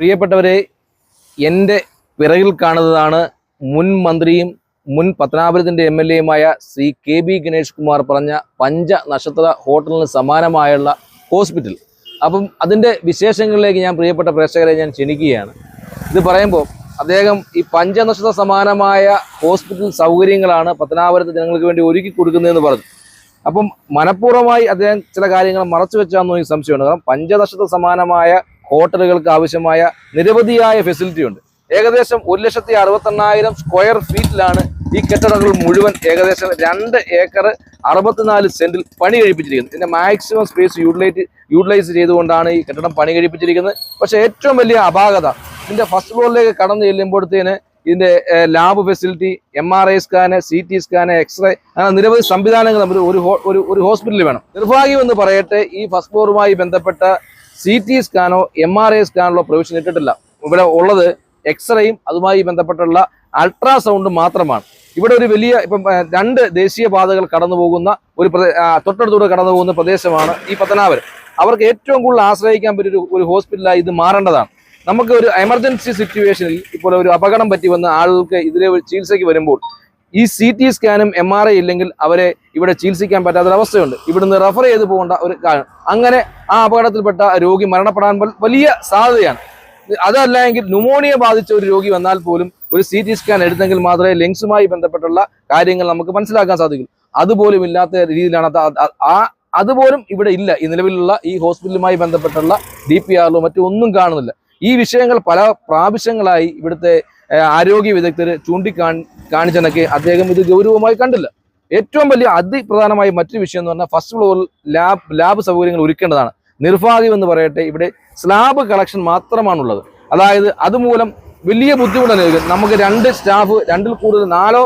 പ്രിയപ്പെട്ടവരെ, എൻ്റെ പിറകിൽ കാണുന്നതാണ് മുൻ മന്ത്രിയും മുൻ പത്തനാപുരത്തിൻ്റെ MLA-യുമായ ശ്രീ KB ഗണേഷ് കുമാർ പറഞ്ഞ പഞ്ചനക്ഷത്ര ഹോട്ടലിന് സമാനമായുള്ള ഹോസ്പിറ്റൽ. അപ്പം അതിൻ്റെ വിശേഷങ്ങളിലേക്ക് ഞാൻ പ്രിയപ്പെട്ട പ്രേക്ഷകരെ ഞാൻ ക്ഷണിക്കുകയാണ്. ഇത് പറയുമ്പോൾ അദ്ദേഹം ഈ പഞ്ചനക്ഷത്ര സമാനമായ ഹോസ്പിറ്റൽ സൗകര്യങ്ങളാണ് പത്തനാപുരത്ത് ജനങ്ങൾക്ക് വേണ്ടി ഒരുക്കി കൊടുക്കുന്നതെന്ന് പറഞ്ഞു. അപ്പം മനഃപൂർവ്വമായി അദ്ദേഹം ചില കാര്യങ്ങൾ മറച്ചു വെച്ചാണെന്ന് എനിക്ക് സംശയമുണ്ട്. കാരണം പഞ്ചനക്ഷത്ര സമാനമായ ഹോട്ടലുകൾക്ക് ആവശ്യമായ നിരവധിയായ ഫെസിലിറ്റി ഉണ്ട്. ഏകദേശം 1,68,000 സ്ക്വയർ ഫീറ്റിലാണ് ഈ കെട്ടിടങ്ങൾ മുഴുവൻ ഏകദേശം 2 ഏക്കർ 64 സെന്റിൽ പണി കഴിപ്പിച്ചിരിക്കുന്നത്. ഇതിന്റെ മാക്സിമം സ്പേസ് യൂട്ടിലൈസ് ചെയ്തുകൊണ്ടാണ് ഈ കെട്ടിടം പണി കഴിപ്പിച്ചിരിക്കുന്നത്. പക്ഷേ ഏറ്റവും വലിയ അപാകത, ഇതിന്റെ ഫസ്റ്റ് ഫ്ലോറിലേക്ക് കടന്നു ചെല്ലുമ്പോഴത്തേന് ഇതിന്റെ lab facility, MRI scan, CT scan, x ray, അങ്ങനെ നിരവധി സംവിധാനങ്ങൾ നമ്മൾ ഒരു ഹോസ്പിറ്റലിൽ വേണം. നിർഭാഗ്യം എന്ന് പറയട്ടെ, ഈ ഫസ്റ്റ് ഫ്ലോറുമായി ബന്ധപ്പെട്ട CT സ്കാനോ MRI സ്കാനോ പ്രൊവിഷൻ ഇട്ടിട്ടില്ല. ഇവിടെ ഉള്ളത് എക്സ്റേയും അതുമായി ബന്ധപ്പെട്ടുള്ള അൾട്രാസൗണ്ട് മാത്രമാണ്. ഇവിടെ ഒരു വലിയ ഇപ്പം 2 ദേശീയപാതകൾ കടന്നു പോകുന്ന തൊട്ടടുത്തൂടെ കടന്നു പോകുന്ന പ്രദേശമാണ് ഈ പത്തനാപുരം. അവർക്ക് ഏറ്റവും കൂടുതൽ ആശ്രയിക്കാൻ പറ്റിയ ഒരു ഹോസ്പിറ്റലായി ഇത് മാറേണ്ടതാണ്. നമുക്ക് ഒരു എമർജൻസി സിറ്റുവേഷനിൽ ഇപ്പോൾ ഒരു അപകടം പറ്റി വന്ന ആളുകൾക്ക് ഇതിലെ ഒരു ചികിത്സയ്ക്ക് വരുമ്പോൾ ഈ CT സ്കാനും MRI ഇല്ലെങ്കിൽ അവരെ ഇവിടെ ചികിത്സിക്കാൻ പറ്റാത്തൊരവസ്ഥയുണ്ട്. ഇവിടുന്ന് റെഫർ ചെയ്ത് പോകേണ്ട ഒരു കാര്യം. അങ്ങനെ ആ അപകടത്തിൽപ്പെട്ട രോഗി മരണപ്പെടാൻ വലിയ സാധ്യതയാണ്. അതല്ല എങ്കിൽ ന്യൂമോണിയ ബാധിച്ച ഒരു രോഗി വന്നാൽ പോലും ഒരു CT സ്കാൻ എടുത്തെങ്കിൽ മാത്രമേ ലങ്സുമായി ബന്ധപ്പെട്ടുള്ള കാര്യങ്ങൾ നമുക്ക് മനസ്സിലാക്കാൻ സാധിക്കൂ. അതുപോലും ഇല്ലാത്ത രീതിയിലാണ് അതുപോലും ഇവിടെ ഇല്ല. ഈ നിലവിലുള്ള ഈ ഹോസ്പിറ്റലുമായി ബന്ധപ്പെട്ടുള്ള DPR-ലോ മറ്റു ഒന്നും കാണുന്നില്ല. ഈ വിഷയങ്ങൾ പല പ്രാവശ്യങ്ങളായി ഇവിടുത്തെ ആരോഗ്യ വിദഗ്ധർ കാണിച്ചെന്നൊക്കെ അദ്ദേഹം ഇത് ഗൗരവമായി കണ്ടില്ല. ഏറ്റവും വലിയ അതിപ്രധാനമായ മറ്റൊരു വിഷയം എന്ന് പറഞ്ഞാൽ ഫസ്റ്റ് ഫ്ലോറിൽ ലാബ് സൗകര്യങ്ങൾ ഒരുക്കേണ്ടതാണ്. നിർഭാഗ്യം എന്ന് പറയട്ടെ, ഇവിടെ സ്ലാബ് കളക്ഷൻ മാത്രമാണുള്ളത്. അതായത് അതുമൂലം വലിയ ബുദ്ധിമുട്ട് അനുഭവിക്കും. നമുക്ക് 2 സ്റ്റാഫ്, 2-ൽ കൂടുതൽ 4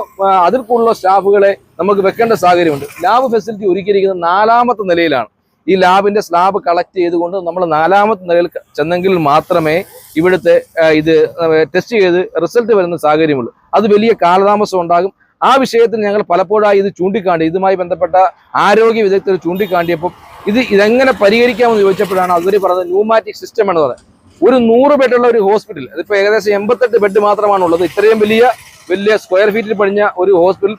അതിൽ കൂടുതലുള്ള സ്റ്റാഫുകളെ നമുക്ക് വെക്കേണ്ട സാഹചര്യമുണ്ട്. ലാബ് ഫെസിലിറ്റി ഒരുക്കിയിരിക്കുന്നത് 4ാമത്തെ നിലയിലാണ്. ഈ ലാബിന്റെ സ്ലാബ് കളക്ട് ചെയ്തുകൊണ്ട് നമ്മൾ 4ാമത്തെ നിലയിൽ ചെന്നെങ്കിൽ മാത്രമേ ഇവിടുത്തെ ഇത് ടെസ്റ്റ് ചെയ്ത് റിസൾട്ട് വരുന്ന സാഹചര്യമുള്ളൂ. അത് വലിയ കാലതാമസം ഉണ്ടാകും. ആ വിഷയത്തിൽ ഞങ്ങൾ പലപ്പോഴായി ഇത് ചൂണ്ടിക്കാണ്ടി, ഇതുമായി ബന്ധപ്പെട്ട ആരോഗ്യ വിദഗ്ധർ ചൂണ്ടിക്കാണ്ടിയപ്പോൾ ഇതെങ്ങനെ പരിഹരിക്കാമെന്ന് ചോദിച്ചപ്പോഴാണ് അവർ പറഞ്ഞത് ന്യൂമാറ്റിക് സിസ്റ്റം എന്ന് പറയുന്നത്. ഒരു 100 ബെഡുള്ള ഒരു ഹോസ്പിറ്റൽ, അതിപ്പോൾ ഏകദേശം 88 ബെഡ് മാത്രമാണുള്ളത്. ഇത്രയും വലിയ സ്ക്വയർ ഫീറ്റിൽ പണിഞ്ഞ ഒരു ഹോസ്പിറ്റൽ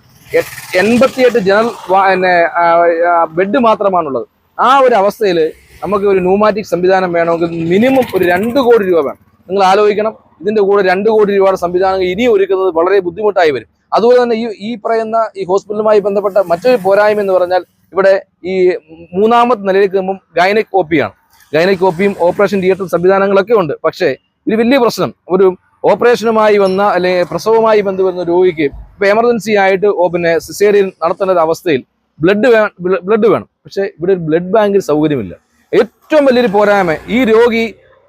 88 ജനറൽ ബെഡ് മാത്രമാണുള്ളത്. ആ ഒരു അവസ്ഥയിൽ നമുക്ക് ഒരു ന്യൂമാറ്റിക് സംവിധാനം വേണമെങ്കിൽ മിനിമം ഒരു 2 കോടി രൂപ വേണം. നിങ്ങൾ ആലോചിക്കണം, ഇതിന്റെ കൂടെ 2 കോടി രൂപയുടെ സംവിധാനങ്ങൾ ഇനി ഒരുക്കുന്നത് വളരെ ബുദ്ധിമുട്ടായി വരും. അതുപോലെ തന്നെ ഈ പറയുന്ന ഈ ഹോസ്പിറ്റലുമായി ബന്ധപ്പെട്ട മറ്റൊരു പോരായ്മ എന്ന് പറഞ്ഞാൽ ഇവിടെ ഈ 3ാമത്തെ നിലയിലേക്ക് എത്തുമ്പം ഗൈനക് OP-യാണ്. ഗൈനക് OP-യും ഓപ്പറേഷൻ തിയേറ്റർ സംവിധാനങ്ങളൊക്കെ ഉണ്ട്. പക്ഷേ ഒരു വലിയ പ്രശ്നം, ഒരു ഓപ്പറേഷനുമായി വന്ന അല്ലെങ്കിൽ പ്രസവവുമായി ബന്ധപ്പെടുന്ന രോഗിക്ക് ഇപ്പൊ എമർജൻസി ആയിട്ട് സിസേറിയൻ നടത്തേണ്ട ഒരു അവസ്ഥയിൽ ബ്ലഡ് വേണം. പക്ഷേ ഇവിടെ ഒരു ബ്ലഡ് ബാങ്കിൽ സൗകര്യമില്ല. ഏറ്റവും വലിയൊരു പോരായ്മ, ഈ രോഗി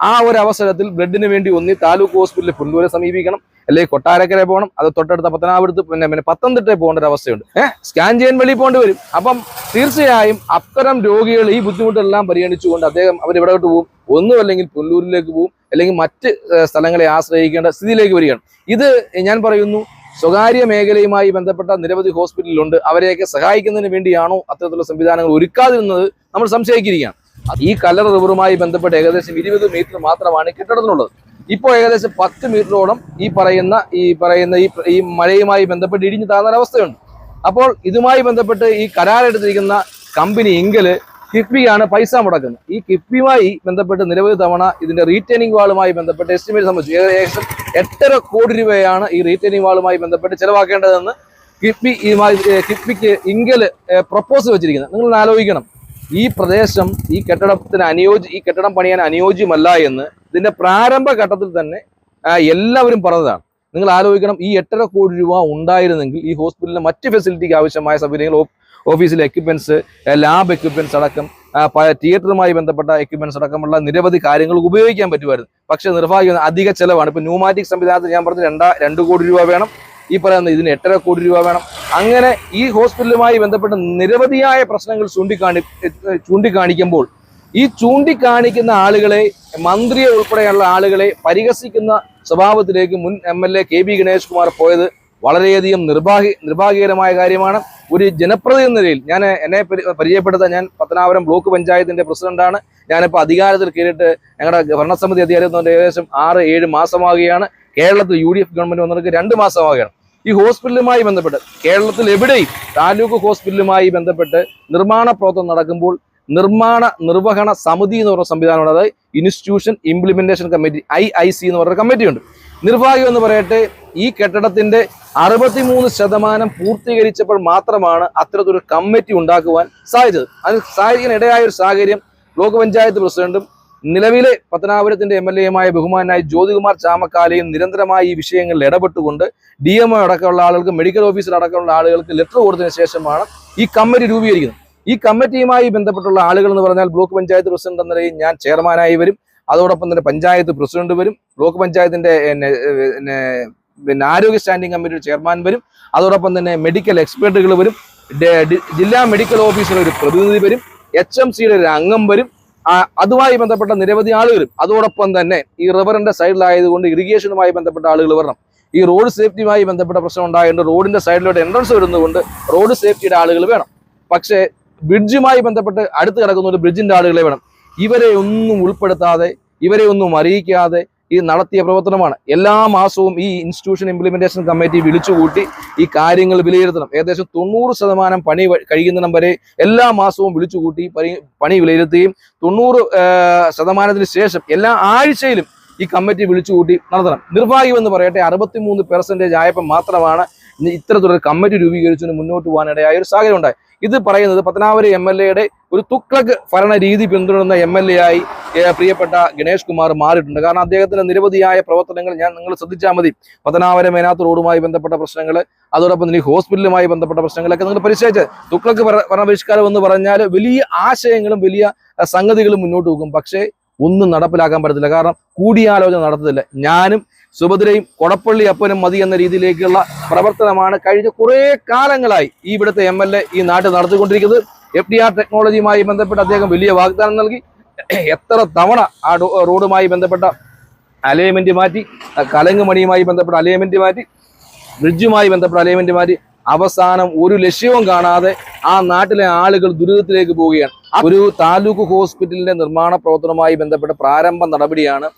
ആ ഒരു അവസരത്തിൽ ബ്ലഡിന് വേണ്ടി ഒന്നി താലൂക്ക് ഹോസ്പിറ്റലിൽ പുല്ലൂരെ സമീപിക്കണം, അല്ലെങ്കിൽ കൊട്ടാരക്കര പോകണം, അത് തൊട്ടടുത്ത പത്തനാപുരത്ത് പിന്നെ പത്തനംതിട്ടയിൽ പോകേണ്ട ഒരു അവസ്ഥയുണ്ട്. സ്കാൻ ചെയ്യാൻ വെളിയിൽ പോകേണ്ടി വരും. അപ്പം തീർച്ചയായും അത്തരം രോഗികൾ ഈ ബുദ്ധിമുട്ടെല്ലാം പരിഗണിച്ചുകൊണ്ട് അവരെവിടോട്ട് പോകും, ഒന്നുമല്ലെങ്കിൽ പുല്ലൂരിലേക്ക് പോകും, അല്ലെങ്കിൽ മറ്റ് സ്ഥലങ്ങളെ ആശ്രയിക്കേണ്ട സ്ഥിതിയിലേക്ക് വരികയാണ്. ഇത് ഞാൻ പറയുന്നു, സ്വകാര്യ മേഖലയുമായി ബന്ധപ്പെട്ട നിരവധി ഹോസ്പിറ്റലുണ്ട്. അവരെയൊക്കെ സഹായിക്കുന്നതിന് വേണ്ടിയാണോ അത്തരത്തിലുള്ള സംവിധാനങ്ങൾ ഒരുക്കാതിരുന്നത് നമ്മൾ സംശയിക്കുകയാണ്. ഈ കല്ലറ റിവറുമായി ബന്ധപ്പെട്ട് ഏകദേശം 20 മീറ്റർ മാത്രമാണ് കെട്ടിടത്തിനുള്ളത്. ഇപ്പോൾ ഏകദേശം 10 മീറ്ററോളം ഈ പറയുന്ന ഈ മഴയുമായി ബന്ധപ്പെട്ട് ഇടിഞ്ഞു താഴ്ന്ന അവസ്ഥയുണ്ട്. അപ്പോൾ ഇതുമായി ബന്ധപ്പെട്ട് ഈ കരാറെടുത്തിരിക്കുന്ന കമ്പനി കിഫ്ബിയാണ് പൈസ മുടക്കുന്നത്. ഈ കിഫ്ബിയുമായി ബന്ധപ്പെട്ട് നിരവധി തവണ ഇതിന്റെ റീറ്റെയിനിങ് വാളുമായി ബന്ധപ്പെട്ട് എസ്റ്റിമേറ്റ് സംബന്ധിച്ചു ഏകദേശം 8.5 കോടി രൂപയാണ് ഈ റീറ്റെയിനിങ് വാളുമായി ബന്ധപ്പെട്ട് ചെലവാക്കേണ്ടതെന്ന് കിഫ്ബിക്ക് പ്രപ്പോസൽ വെച്ചിരിക്കുന്നത്. നിങ്ങൾ ആലോചിക്കണം, ഈ പ്രദേശം ഈ കെട്ടിടം പണിയാൻ അനുയോജ്യമല്ല എന്ന് ഇതിന്റെ പ്രാരംഭ ഘട്ടത്തിൽ തന്നെ എല്ലാവരും പറഞ്ഞതാണ്. നിങ്ങൾ ആലോചിക്കണം, ഈ 8.5 കോടി രൂപ ഉണ്ടായിരുന്നെങ്കിൽ ഈ ഹോസ്പിറ്റലിലെ മറ്റ് ഫെസിലിറ്റിക്ക് ആവശ്യമായ സൗകര്യങ്ങൾ, ഓഫീസിലെ എക്യുപ്മെന്റ്സ്, ലാബ് എക്യുപ്മെന്റ്സ് അടക്കം, തിയേറ്ററുമായി ബന്ധപ്പെട്ട എക്യുപ്മെന്റ്സ് അടക്കമുള്ള നിരവധി കാര്യങ്ങൾ ഉപയോഗിക്കാൻ പറ്റുമായിരുന്നു. പക്ഷേ നിർഭാഗ്യം അധിക ചെലവാണ്. ഇപ്പൊ ന്യൂമാറ്റിക് സംവിധാനത്തിൽ ഞാൻ പറഞ്ഞ 2 കോടി രൂപ വേണം, ഈ പറയുന്ന ഇതിന് 8.5 കോടി രൂപ വേണം. അങ്ങനെ ഈ ഹോസ്പിറ്റലുമായി ബന്ധപ്പെട്ട നിരവധിയായ പ്രശ്നങ്ങൾ ചൂണ്ടിക്കാണിക്കുമ്പോൾ ഈ ചൂണ്ടിക്കാണിക്കുന്ന ആളുകളെ, മന്ത്രിയെ ഉൾപ്പെടെയുള്ള ആളുകളെ പരിഹസിക്കുന്ന സ്വഭാവത്തിലേക്ക് മുൻ MLA KB ഗണേഷ് കുമാർ പോയത് വളരെയധികം നിർഭാഗ്യകരമായ കാര്യമാണ്. ഒരു ജനപ്രതിനിധി എന്ന നിലയിൽ എന്നെ പരിചയപ്പെടുത്താൻ, ഞാൻ പത്തനാപുരം ബ്ലോക്ക് പഞ്ചായത്തിന്റെ പ്രസിഡന്റാണ്. ഞാനിപ്പോൾ അധികാരത്തിൽ കയറിയിട്ട് ഞങ്ങളുടെ ഭരണസമിതി അധികാരത്തിൽ ഏകദേശം 6-7 മാസമാകുകയാണ്. കേരളത്തിൽ UDF ഗവൺമെന്റ് വന്നിട്ട് 2 മാസമാകുകയാണ്. ഈ ഹോസ്പിറ്റലുമായി ബന്ധപ്പെട്ട് കേരളത്തിൽ എവിടെയും താലൂക്ക് ഹോസ്പിറ്റലുമായി ബന്ധപ്പെട്ട് നിർമ്മാണ പ്രവർത്തനം നടക്കുമ്പോൾ നിർവഹണ സമിതി എന്ന് പറയുന്ന സംവിധാനമുണ്ട്. അതായത് ഇൻസ്റ്റിറ്റ്യൂഷൻ ഇംപ്ലിമെന്റേഷൻ കമ്മിറ്റി, IIC എന്ന് പറയുന്ന കമ്മിറ്റിയുണ്ട്. നിർഭാഗ്യം എന്ന് പറയട്ടെ, ഈ കെട്ടിടത്തിന്റെ 63% പൂർത്തീകരിച്ചപ്പോൾ മാത്രമാണ് അത്തരത്തിലൊരു കമ്മിറ്റി ഉണ്ടാക്കുവാൻ സാധിച്ചത്. അത് സാധിക്കാൻ ഇടയായ ഒരു സാഹചര്യം ബ്ലോക്ക് പഞ്ചായത്ത് പ്രസിഡന്റും നിലവിലെ പത്തനാപുരത്തിന്റെ MLA ബഹുമാനായ ജ്യോതികുമാർ ചാമക്കാലയും നിരന്തരമായി ഈ വിഷയങ്ങളിൽ ഇടപെട്ടുകൊണ്ട് DMO അടക്കമുള്ള ആളുകൾക്ക്, മെഡിക്കൽ ഓഫീസർ അടക്കമുള്ള ആളുകൾക്ക് ലെറ്റർ കൊടുത്തതിന് ശേഷമാണ് ഈ കമ്മിറ്റി രൂപീകരിക്കുന്നത്. ഈ കമ്മിറ്റിയുമായി ബന്ധപ്പെട്ടുള്ള ആളുകൾ എന്ന് പറഞ്ഞാൽ ബ്ലോക്ക് പഞ്ചായത്ത് പ്രസിഡന്റ് എന്ന നിലയിൽ ഞാൻ ചെയർമാനായി വരും. അതോടൊപ്പം തന്നെ പഞ്ചായത്ത് പ്രസിഡന്റ് വരും. ബ്ലോക്ക് പഞ്ചായത്തിന്റെ ആരോഗ്യ സ്റ്റാൻഡിംഗ് കമ്മിറ്റിയുടെ ചെയർമാൻ വരും. അതോടൊപ്പം തന്നെ മെഡിക്കൽ എക്സ്പെർട്ടുകൾ വരും. ജില്ലാ മെഡിക്കൽ ഓഫീസർ ഒരു പ്രതിനിധി വരും. HMCയുടെ ഒരു അംഗം വരും. അതുമായി ബന്ധപ്പെട്ട നിരവധി ആളുകൾ വരും. അതോടൊപ്പം തന്നെ ഈ റിവറിന്റെ സൈഡിലായതുകൊണ്ട് ഇറിഗേഷനുമായി ബന്ധപ്പെട്ട ആളുകൾ വരണം. ഈ റോഡ് സേഫ്റ്റിയുമായി ബന്ധപ്പെട്ട പ്രശ്നം ഉണ്ടായതുകൊണ്ട് റോഡിന്റെ സൈഡിലോട്ട് എൻട്രൻസ് വരുന്നതുകൊണ്ട് റോഡ് സേഫ്റ്റിയുടെ ആളുകൾ വേണം. പക്ഷേ ബ്രിഡ്ജുമായി ബന്ധപ്പെട്ട് അടുത്ത് കിടക്കുന്ന ബ്രിഡ്ജിന്റെ ആളുകളെ വേണം. ഇവരെ ഒന്നും ഉൾപ്പെടുത്താതെ, ഇവരെ ഒന്നും അറിയിക്കാതെ ഈ നടത്തിയ പ്രവർത്തനമാണ്. എല്ലാ മാസവും ഈ ഇൻസ്റ്റിറ്റ്യൂഷൻ ഇംപ്ലിമെന്റേഷൻ കമ്മിറ്റി വിളിച്ചുകൂട്ടി ഈ കാര്യങ്ങൾ വിലയിരുത്തണം. ഏകദേശം 90% പണി കഴിയുന്നിടം വരെ എല്ലാ മാസവും വിളിച്ചുകൂട്ടി പണി വിലയിരുത്തുകയും 90% ശേഷം എല്ലാ ആഴ്ചയിലും ഈ കമ്മിറ്റി വിളിച്ചുകൂട്ടി നടത്തണം. നിർഭാഗ്യമെന്ന് പറയട്ടെ, 63% ആയപ്പോൾ മാത്രമാണ് ഇത്തരത്തിലൊരു കമ്മിറ്റി രൂപീകരിച്ചതിന് മുന്നോട്ട് പോകാനിടയായ ഒരു സാഹചര്യം ഉണ്ടായി. ഇത് പറയുന്നത് പത്തനാപുരം MLA ഒരു തുക്ലക് ഭരണ രീതി പിന്തുടരുന്ന MLA ആയി പ്രിയപ്പെട്ട ഗണേഷ് കുമാർ മാറിയിട്ടുണ്ട്. കാരണം അദ്ദേഹത്തിന്റെ നിരവധിയായ പ്രവർത്തനങ്ങൾ നിങ്ങൾ ശ്രദ്ധിച്ചാൽ മതി. പത്തനാപുരം മേനാത്ത് റോഡുമായി ബന്ധപ്പെട്ട പ്രശ്നങ്ങൾ, അതോടൊപ്പം തന്നെ ഈ ഹോസ്പിറ്റലുമായി ബന്ധപ്പെട്ട പ്രശ്നങ്ങളൊക്കെ നിങ്ങൾ പരിശോധിച്ച് തുക്ലക് ഭരണപരിഷ്കാരം എന്ന് പറഞ്ഞാൽ വലിയ ആശയങ്ങളും വലിയ സംഗതികളും മുന്നോട്ട് പോകും. പക്ഷേ ഒന്നും നടപ്പിലാക്കാൻ പറ്റത്തില്ല. കാരണം കൂടിയാലോചന നടത്തത്തില്ല. ഞാനും സുഭദ്രയും കൊടപ്പള്ളി അപ്പനും മതി എന്ന രീതിയിലേക്കുള്ള പ്രവർത്തനമാണ് കഴിഞ്ഞ കുറേ കാലങ്ങളായി ഈ ഇവിടുത്തെ MLA ഈ നാട്ടിൽ നടത്തിക്കൊണ്ടിരിക്കുന്നത്. FDR ടെക്നോളജിയുമായി ബന്ധപ്പെട്ട് അദ്ദേഹം വലിയ വാഗ്ദാനം നൽകി. എത്ര തവണ ആ റോഡുമായി ബന്ധപ്പെട്ട അലൈൻമെന്റ് മാറ്റി, കലങ്ങുമണിയുമായി ബന്ധപ്പെട്ട അലൈൻമെന്റ് മാറ്റി, ബ്രിഡ്ജുമായി ബന്ധപ്പെട്ട അലൈൻമെന്റ് മാറ്റി, അവസാനം ഒരു ലക്ഷ്യവും കാണാതെ ആ നാട്ടിലെ ആളുകൾ ദുരിതത്തിലേക്ക് പോവുകയാണ്. ഒരു താലൂക്ക് ഹോസ്പിറ്റലിന്റെ നിർമ്മാണ പ്രവർത്തനവുമായി ബന്ധപ്പെട്ട പ്രാരംഭ നടപടിയാണ്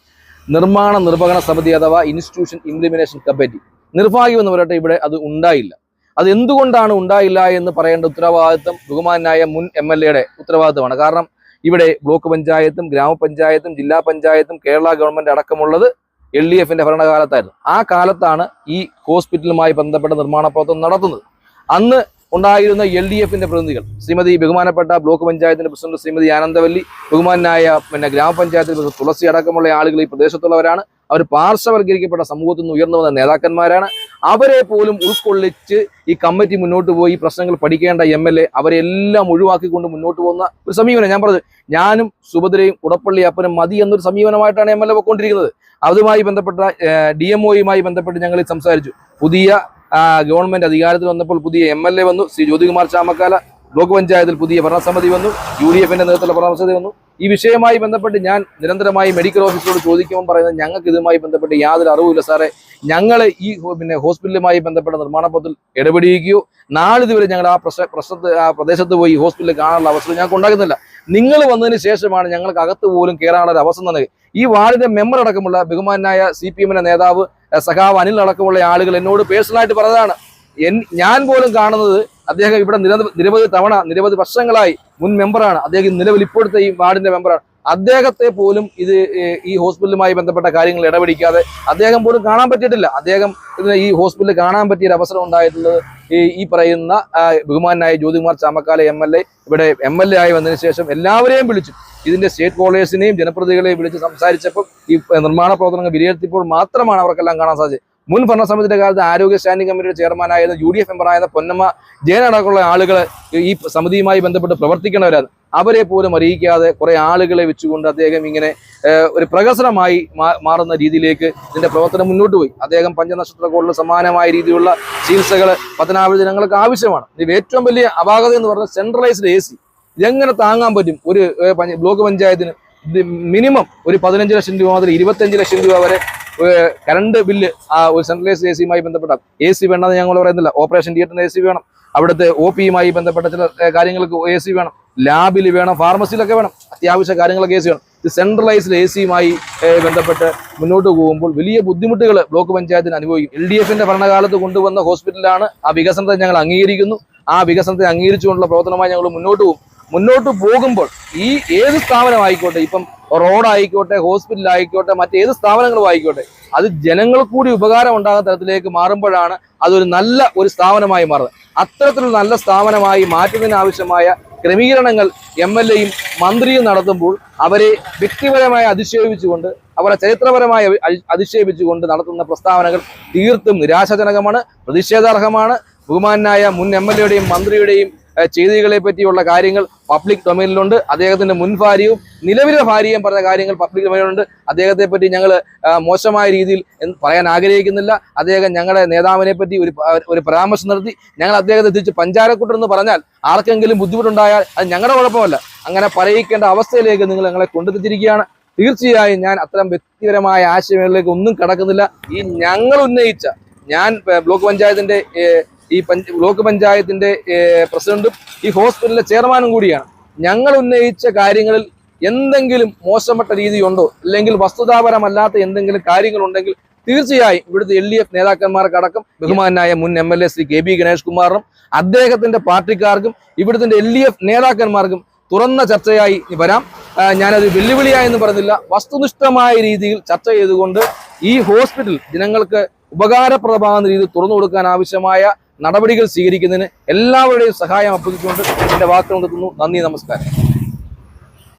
നിർമ്മാണ നിർവഹണ സമിതി അഥവാ ഇൻസ്റ്റിറ്റ്യൂഷൻ ഇംപ്ലിമെന്റേഷൻ കമ്മിറ്റി. നിർഭാഗ്യം എന്ന് പറയട്ടെ, ഇവിടെ അത് ഉണ്ടായില്ല. അത് എന്തുകൊണ്ടാണ് ഉണ്ടായില്ല എന്ന് പറയേണ്ട ഉത്തരവാദിത്വം ബഹുമാനായ മുൻ MLA ഉത്തരവാദിത്വമാണ്. കാരണം ഇവിടെ ബ്ലോക്ക് പഞ്ചായത്തും ഗ്രാമപഞ്ചായത്തും ജില്ലാ പഞ്ചായത്തും കേരള ഗവൺമെന്റ് അടക്കമുള്ളത് LDFന്റെ ഭരണകാലത്തായിരുന്നു. ആ കാലത്താണ് ഈ ഹോസ്പിറ്റലുമായി ബന്ധപ്പെട്ട നിർമ്മാണ പ്രവർത്തനം നടത്തുന്നത്. അന്ന് ഉണ്ടായിരുന്ന LDFന്റെ പ്രതിനിധികൾ, ശ്രീമതി ബഹുമാനപ്പെട്ട ബ്ലോക്ക് പഞ്ചായത്തിന്റെ പ്രസിഡന്റ് ശ്രീമതി ആനന്ദവല്ലി, ബഹുമാനായ ഗ്രാമപഞ്ചായത്തിൽ തുളസി അടക്കമുള്ള ആളുകൾ ഈ പ്രദേശത്തുള്ളവരാണ്. അവർ പാർശ്വവൽക്കരിക്കപ്പെട്ട സമൂഹത്തിൽ നിന്ന് ഉയർന്നു വന്ന നേതാക്കന്മാരാണ്. അവരെ പോലും ഉൾക്കൊള്ളിച്ച് ഈ കമ്മിറ്റി മുന്നോട്ട് പോയി പ്രശ്നങ്ങൾ പഠിക്കേണ്ട MLA അവരെല്ലാം ഒഴിവാക്കിക്കൊണ്ട് മുന്നോട്ട് പോകുന്ന ഒരു സമീപനം. ഞാൻ പറഞ്ഞത്, ഞാനും സുഭദ്രയും കുടപ്പള്ളി അപ്പനും മതി എന്നൊരു സമീപനമായിട്ടാണ് MLA പോയിക്കൊണ്ടിരിക്കുന്നത്. അതുമായി ബന്ധപ്പെട്ട DMOയുമായി ബന്ധപ്പെട്ട് ഞങ്ങൾ സംസാരിച്ചു. പുതിയ ഗവൺമെന്റ് അധികാരത്തിൽ വന്നപ്പോൾ പുതിയ MLA വന്നു, ശ്രീ ജ്യോതികുമാർ ചാമക്കാല. ബ്ലോക്ക് പഞ്ചായത്തിൽ പുതിയ ഭരണസമിതി വന്നു, UDFന്റെ നേതൃത്വത്തിലുള്ള ഭരണസമിതി വന്നു. ഈ വിഷയവുമായി ബന്ധപ്പെട്ട് ഞാൻ നിരന്തരമായി മെഡിക്കൽ ഓഫീസറോട് ചോദിക്കുമ്പോൾ പറയുന്നത്, ഞങ്ങൾക്ക് ഇതുമായി ബന്ധപ്പെട്ട് യാതൊരു അറിവുമില്ല സാറേ. ഞങ്ങൾ ഈ ഹോസ്പിറ്റലുമായി ബന്ധപ്പെട്ട നിർമ്മാണ പദ്ധതിയിൽ ഇടപെടുകയോ നാളിതുവരെ ഞങ്ങൾ ആ പ്രദേശത്ത് പോയി ഹോസ്പിറ്റലിൽ കാണാനുള്ള അവസരം ഞങ്ങൾക്ക് ഉണ്ടാകുന്നില്ല. നിങ്ങൾ വന്നതിന് ശേഷമാണ് ഞങ്ങൾക്ക് അകത്ത് പോലും കയറാനുള്ള ഒരു അവസരം തന്നെ. ഈ വാർഡിന്റെ മെമ്പർ അടക്കമുള്ള ബഹുമാനായ CPMന്റെ നേതാവ് സഖാവ് അനിൽ അടക്കമുള്ള ആളുകൾ എന്നോട് പേഴ്സണലായിട്ട് പറഞ്ഞതാണ്. ഞാൻ പോലും കാണുന്നത് അദ്ദേഹം ഇവിടെ നിരവധി വർഷങ്ങളായി മുൻ മെമ്പറാണ്. അദ്ദേഹം നിലവിൽ ഇപ്പോഴത്തെ ഈ വാർഡിന്റെ മെമ്പറാണ്. അദ്ദേഹത്തെ പോലും ഈ ഹോസ്പിറ്റലുമായി ബന്ധപ്പെട്ട കാര്യങ്ങൾ ഇടപെടിക്കാതെ അദ്ദേഹം പോലും കാണാൻ പറ്റിയിട്ടില്ല. അദ്ദേഹം ഈ ഹോസ്പിറ്റലിൽ കാണാൻ പറ്റിയ ഒരു അവസരം ഉണ്ടായിട്ടുള്ളത് ഈ പറയുന്ന ബഹുമാനായ ജ്യോതികുമാർ ചാമക്കാല MLA ഇവിടെ MLA ആയി വന്നതിന് ശേഷം എല്ലാവരെയും വിളിച്ചു, ഇതിന്റെ സ്റ്റേറ്റ് കോളേഴ്സിനെയും ജനപ്രതിനിധികളെയും വിളിച്ച് സംസാരിച്ചപ്പോൾ ഈ നിർമ്മാണ പ്രവർത്തനങ്ങൾ വിലയിരുത്തിയപ്പോൾ മാത്രമാണ് അവർക്കെല്ലാം കാണാൻ സാധിച്ചത്. മുൻ ഭരണസമിതിയുടെ കാലത്ത് ആരോഗ്യ സ്റ്റാൻഡിംഗ് കമ്മിറ്റിയുടെ ചെയർമാനായിരുന്ന UDF മെമ്പറായ പൊന്നമ്മ ജയൻ അടക്കമുള്ള ആളുകൾ ഈ സമിതിയുമായി ബന്ധപ്പെട്ട് പ്രവർത്തിക്കേണ്ടവരാണ്. അവരെ പോലും അറിയിക്കാതെ കുറെ ആളുകളെ വെച്ചുകൊണ്ട് അദ്ദേഹം ഇങ്ങനെ ഒരു പ്രഹസനമായി മാറുന്ന രീതിയിലേക്ക് ഇതിന്റെ പ്രവർത്തനം മുന്നോട്ട് പോയി. അദ്ദേഹം പഞ്ചനക്ഷത്ര കോളിന് സമാനമായ രീതിയിലുള്ള ചികിത്സകൾ പത്തനാപുരം ജനങ്ങൾക്ക് ആവശ്യമാണ്. ഇത് ഏറ്റവും വലിയ അപാകത എന്ന് പറഞ്ഞാൽ സെൻട്രലൈസ്ഡ് AC ഇതെങ്ങനെ താങ്ങാൻ പറ്റും? ഒരു ബ്ലോക്ക് പഞ്ചായത്തിന് മിനിമം ഒരു 15 ലക്ഷം രൂപ മുതൽ 25 ലക്ഷം രൂപ വരെ കറണ്ട് ബില്ല് ഒരു സെൻട്രലൈസ്ഡ് AC യുമായി ബന്ധപ്പെട്ട AC വേണമെന്ന് ഞങ്ങൾ പറയുന്നില്ല. ഓപ്പറേഷൻ തിയേറ്ററിന് AC വേണം, അവിടുത്തെ OP-യുമായി ബന്ധപ്പെട്ട ചില കാര്യങ്ങൾക്ക് AC വേണം, ലാബിൽ വേണം, ഫാർമസിയിലൊക്കെ വേണം, അത്യാവശ്യ കാര്യങ്ങളൊക്കെ AC വേണം. ഇത് സെൻട്രലൈസ്ഡ് AC-യുമായി ബന്ധപ്പെട്ട് മുന്നോട്ട് പോകുമ്പോൾ വലിയ ബുദ്ധിമുട്ടുകൾ ബ്ലോക്ക് പഞ്ചായത്തിന് അനുഭവിക്കും. LDF-ന്റെ ഭരണകാലത്ത് കൊണ്ടുവന്ന ഹോസ്പിറ്റലാണ്. ആ വികസനത്തെ ഞങ്ങൾ അംഗീകരിക്കുന്നു. ആ വികസനത്തെ അംഗീകരിച്ചുകൊണ്ടുള്ള പ്രവർത്തനമായി ഞങ്ങൾ മുന്നോട്ട് പോകും. മുന്നോട്ട് പോകുമ്പോൾ ഈ ഏത് സ്ഥാപനമായിക്കോട്ടെ, ഇപ്പം റോഡായിക്കോട്ടെ, ഹോസ്പിറ്റലായിക്കോട്ടെ, മറ്റേത് സ്ഥാപനങ്ങളും ആയിക്കോട്ടെ, അത് ജനങ്ങൾക്ക് കൂടി ഉപകാരം ഉണ്ടാകുന്ന തരത്തിലേക്ക് മാറുമ്പോഴാണ് അതൊരു നല്ല ഒരു സ്ഥാപനമായി മാറുന്നത്. അത്തരത്തിലുള്ള നല്ല സ്ഥാപനമായി മാറ്റുന്നതിനാവശ്യമായ ക്രമീകരണങ്ങൾ MLA-യും മന്ത്രിയും നടത്തുമ്പോൾ അവരെ വ്യക്തിപരമായി അധിക്ഷേപിച്ചുകൊണ്ട്, അവരെ ചരിത്രപരമായി അധിക്ഷേപിച്ചുകൊണ്ട് നടത്തുന്ന പ്രസ്താവനകൾ തീർത്തും നിരാശാജനകമാണ്, പ്രതിഷേധാർഹമാണ്. ബഹുമാനായ മുൻ MLA-യുടെയും മന്ത്രിയുടെയും ചെയ്തികളെ പറ്റിയുള്ള കാര്യങ്ങൾ പബ്ലിക് ഡൊമൈനിലുണ്ട്. അദ്ദേഹത്തിന്റെ മുൻ ഭാര്യയും നിലവിലെ ഭാര്യയും പറഞ്ഞ കാര്യങ്ങൾ പബ്ലിക് ഡൊമൈനിലുണ്ട്. അദ്ദേഹത്തെ പറ്റി ഞങ്ങൾ മോശമായ രീതിയിൽ പറയാൻ ആഗ്രഹിക്കുന്നില്ല. അദ്ദേഹം ഞങ്ങളുടെ നേതാവിനെ പറ്റി ഒരു പരാമർശം നടത്തി. ഞങ്ങൾ അദ്ദേഹത്തെ തിരിച്ച് പഞ്ചാരക്കുട്ടെന്ന് പറഞ്ഞാൽ ആർക്കെങ്കിലും ബുദ്ധിമുട്ടുണ്ടായാൽ അത് ഞങ്ങളുടെ കുഴപ്പമല്ല. അങ്ങനെ പറയിക്കേണ്ട അവസ്ഥയിലേക്ക് നിങ്ങൾ ഞങ്ങളെ കൊണ്ടെത്തിച്ചിരിക്കുകയാണ്. തീർച്ചയായും ഞാൻ അത്തരം വ്യക്തിപരമായ ആശയങ്ങളിലേക്ക് ഒന്നും കടക്കുന്നില്ല. ഈ ഞങ്ങൾ ഉന്നയിച്ച, ഞാൻ ബ്ലോക്ക് പഞ്ചായത്തിന്റെ ബ്ലോക്ക് പഞ്ചായത്തിന്റെ പ്രസിഡന്റും ഈ ഹോസ്പിറ്റലിലെ ചെയർമാനും കൂടിയാണ്. ഞങ്ങൾ ഉന്നയിച്ച കാര്യങ്ങളിൽ എന്തെങ്കിലും മോശപ്പെട്ട രീതിയുണ്ടോ, അല്ലെങ്കിൽ വസ്തുതാപരമല്ലാത്ത എന്തെങ്കിലും കാര്യങ്ങളുണ്ടെങ്കിൽ തീർച്ചയായും ഇവിടുത്തെ LDF നേതാക്കന്മാർക്കടക്കം ബഹുമാനായ മുൻ MLA ശ്രീ KB ഗണേഷ് കുമാറിനും അദ്ദേഹത്തിന്റെ പാർട്ടിക്കാർക്കും ഇവിടുത്തെ LDF നേതാക്കന്മാർക്കും തുറന്ന ചർച്ചയായി വരാം. ഞാനത് വെല്ലുവിളിയായെന്ന് പറഞ്ഞില്ല, വസ്തുനിഷ്ഠമായ രീതിയിൽ ചർച്ച ചെയ്തുകൊണ്ട് ഈ ഹോസ്പിറ്റൽ ജനങ്ങൾക്ക് ഉപകാരപ്രദമാകുന്ന രീതിയിൽ തുറന്നു കൊടുക്കാൻ ആവശ്യമായ നടപടികൾ സ്വീകരിക്കുന്നതിന് എല്ലാവരുടെയും സഹായം അഭ്യർത്ഥിച്ചുകൊണ്ട് എന്റെ വാക്കുകൾ നിർത്തുന്നു. നന്ദി, നമസ്കാരം.